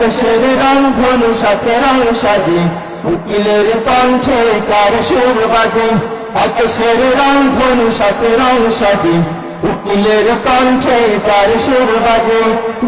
আকাশের রংধনু সাথে রং সাজে, উকিলের কণ্ঠে কার সুর বাজে। আকাশের রংধনু সাথে রং সাজে, উকিলের কণ্ঠে কার সুর বাজে।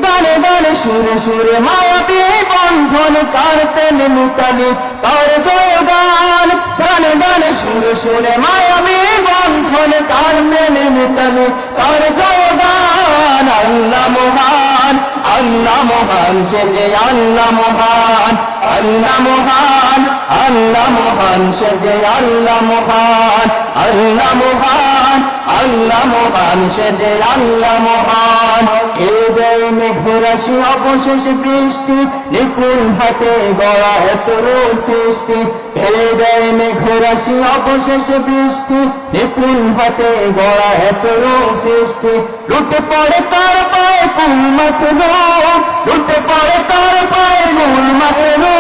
গানে গানে সুরে সুরে মায়াবী বন্ধন, কার প্রেম মিতালি কার জয়গান। গানে গানে সুরে সুরে মায়াবী বন্ধন, কার প্রেম মিতালি কার জয়গান। আল্লাহ মহান, আল্লাহ মহান, সে যে আল্লাহ মহান। আল্লাহ মহান, আল্লাহ মহান, সে যে আল্লাহ মহান। আল্লাহ মহান, আল্লাহ মহান, সে যে আল্লাহ মহান। হৃদয় মেঘে রাশি অবশেষ বৃষ্টি, নিপুণ হাতে গড়া এত সৃষ্টি। হৃদয় মেঘে রাশি অবশেষ বৃষ্টি, নিপুণ হাতে গড়া এত সৃষ্টি। লুটে পড়ে তার পায়ে কুল মাথলো, লুটে পড়ে তার পায়ে কুল মাথলো।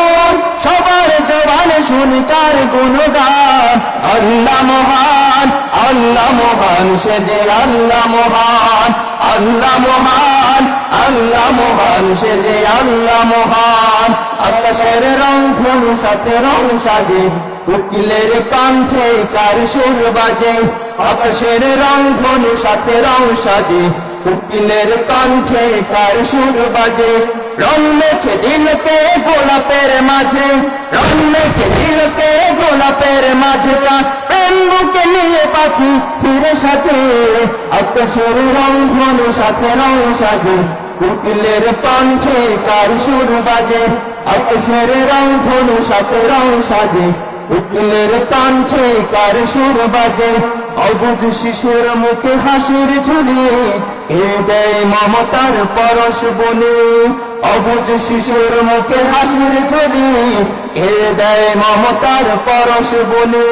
সবার জবানে শুনি তার গুণগান। আল্লাহ মহান, আল্লাহ মহান, সে যে আল্লাহ মহান। আল্লাহ মহান, আল্লাহ মহান, সে যে আল্লাহ মহান। আকাশের রংধনু সাথে রং সাজে, উকিলের কণ্ঠে কার সুর বাজে। আকাশের রংধনু সাথে রং সাজে, উকিলের কণ্ঠে কার সুর বাজে। রং মেখে দিলকে গোলাপের মাঝে, রং মেখে দিলকে গোলাপের মাঝে। প্রেম বুকে নিয়ে পাখি ফিরে সাজে। আকাশের রংধনু সাথে রং সাজে, উকিলের কণ্ঠে কার সুর বাজে। আকাশের রংধনু সাথে রং সাজে, উকিলের কণ্ঠে কার সুর বাজে। অবুঝ শিশুর মুখে হাসির ঝুলি, হৃদয় মমতার পরশ বনে। অবুঝ শিশুর মুখে হাসির ঝুলি, হৃদয় মমতার পরশ বনে।